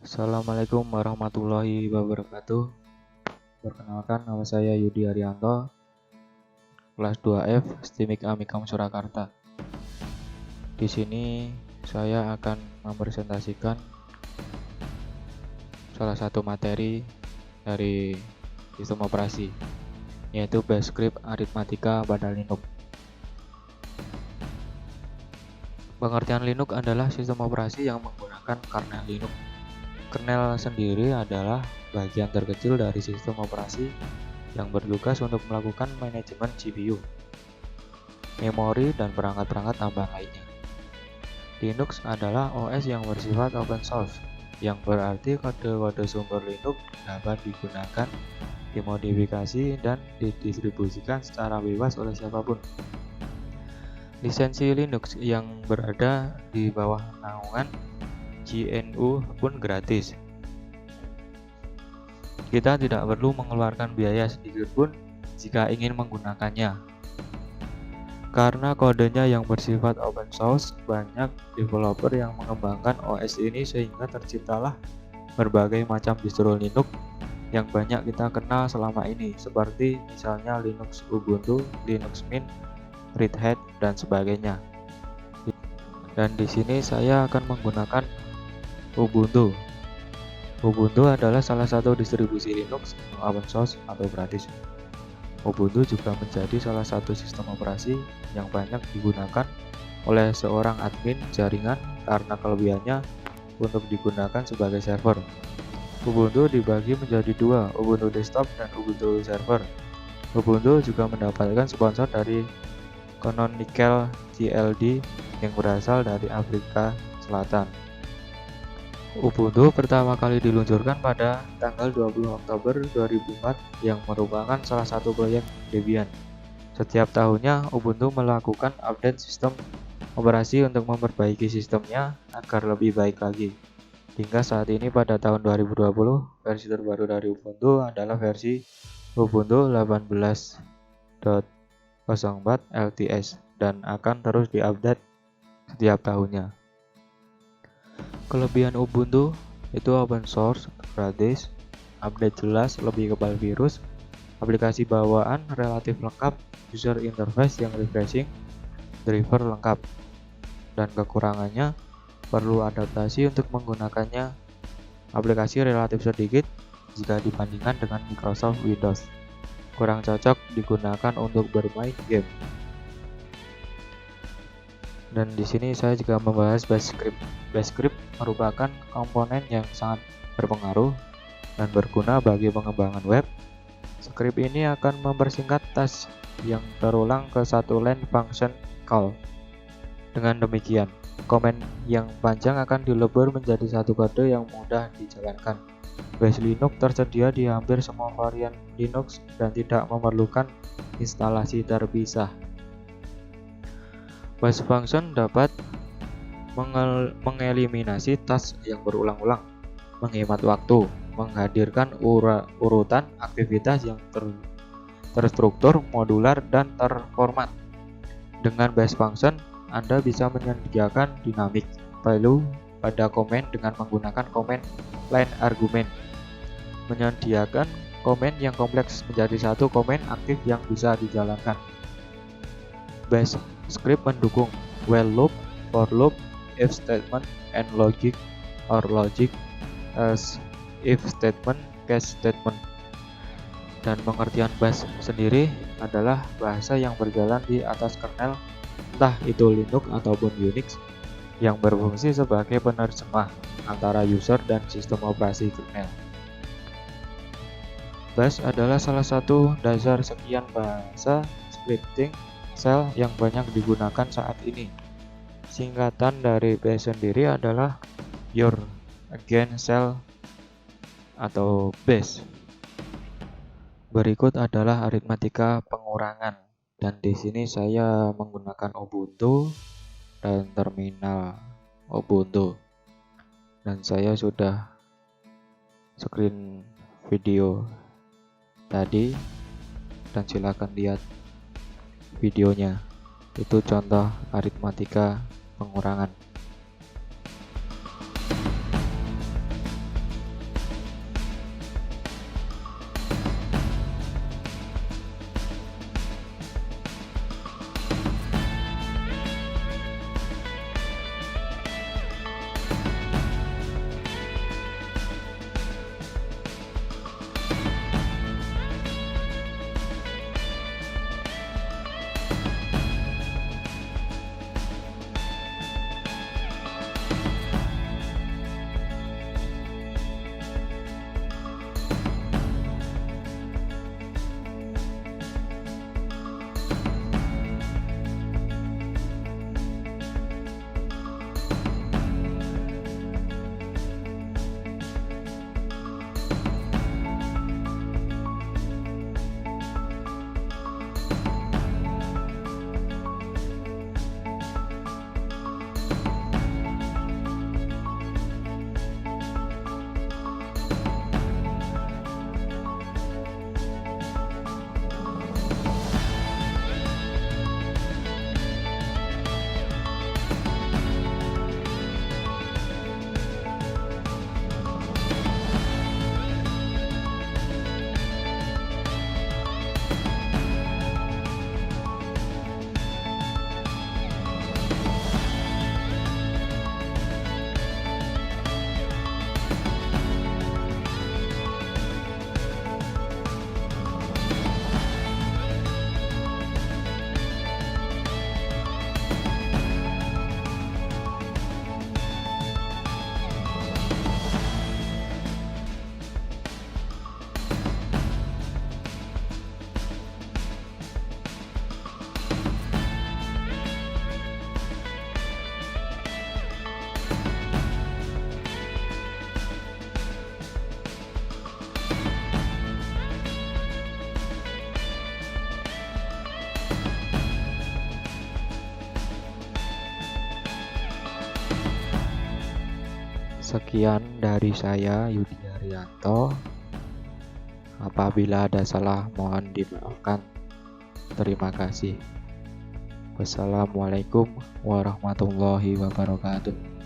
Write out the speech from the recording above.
Assalamualaikum warahmatullahi wabarakatuh. Perkenalkan, nama saya Yudi Arianto, kelas 2F, STIMIK Amikam Surakarta. Di sini saya akan mempresentasikan salah satu materi dari sistem operasi, yaitu Bash Script Arithmetica pada Linux. Pengertian Linux adalah sistem operasi yang menggunakan kernel Linux. Kernel sendiri adalah bagian terkecil dari sistem operasi yang bertugas untuk melakukan manajemen CPU, memori, dan perangkat-perangkat tambahan lainnya. Linux adalah OS yang bersifat open source, yang berarti kode-kode sumber Linux dapat digunakan, dimodifikasi, dan didistribusikan secara bebas oleh siapapun. Lisensi Linux yang berada di bawah naungan GNU pun gratis. Kita tidak perlu mengeluarkan biaya sedikit pun jika ingin menggunakannya. Karena kodenya yang bersifat open source, banyak developer yang mengembangkan OS ini sehingga terciptalah berbagai macam distro Linux yang banyak kita kenal selama ini, seperti misalnya Linux Ubuntu, Linux Mint, Red Hat, dan sebagainya. Dan di sini saya akan menggunakan Ubuntu. Ubuntu adalah salah satu distribusi Linux yang open source atau gratis. Ubuntu juga menjadi salah satu sistem operasi yang banyak digunakan oleh seorang admin jaringan karena kelebihannya untuk digunakan sebagai server. Ubuntu dibagi menjadi dua, Ubuntu Desktop dan Ubuntu Server. Ubuntu juga mendapatkan sponsor dari Canonical JLD yang berasal dari Afrika Selatan. Ubuntu pertama kali diluncurkan pada tanggal 20 Oktober 2004 yang merupakan salah satu proyek Debian. Setiap tahunnya Ubuntu melakukan update sistem operasi untuk memperbaiki sistemnya agar lebih baik lagi. Hingga saat ini pada tahun 2020, versi terbaru dari Ubuntu adalah versi Ubuntu 18.04 LTS dan akan terus diupdate setiap tahunnya. Kelebihan Ubuntu itu open source, gratis, update jelas, lebih kebal virus, aplikasi bawaan relatif lengkap, user interface yang refreshing, driver lengkap, dan kekurangannya perlu adaptasi untuk menggunakannya. Aplikasi relatif sedikit jika dibandingkan dengan Microsoft Windows, kurang cocok digunakan untuk bermain game. Dan di sini saya juga membahas Bash Script. Bash Script merupakan komponen yang sangat berpengaruh dan berguna bagi pengembangan web. Script ini akan mempersingkat task yang terulang ke satu line function call. Dengan demikian, komen yang panjang akan dilebur menjadi satu kode yang mudah dijalankan. Bash Linux tersedia di hampir semua varian Linux dan tidak memerlukan instalasi terpisah. Bash function dapat mengeliminasi task yang berulang-ulang, menghemat waktu, menghadirkan urutan aktivitas yang terstruktur, modular, dan terformat. Dengan Bash function, Anda bisa menyediakan dynamic value pada komen dengan menggunakan komen line argument, menyediakan komen yang kompleks menjadi satu komen aktif yang bisa dijalankan. Bash Script mendukung while loop, for loop, if statement, and logic or logic as if statement, case statement. Dan pengertian Bash sendiri adalah bahasa yang berjalan di atas kernel, entah itu Linux ataupun Unix, yang berfungsi sebagai penerjemah antara user dan sistem operasi kernel. Bash adalah salah satu dasar sekian bahasa scripting shell yang banyak digunakan saat ini. Singkatan dari Bash sendiri adalah Your Again Shell atau Bash. Berikut adalah aritmatika pengurangan, dan di sini saya menggunakan Ubuntu dan terminal Ubuntu. Dan saya sudah screen video tadi, dan silakan lihat videonya. Itu contoh aritmatika pengurangan. Sekian dari saya, Yudi Haryanto. Apabila ada salah, mohon dimaafkan. Terima kasih. Wassalamualaikum warahmatullahi wabarakatuh.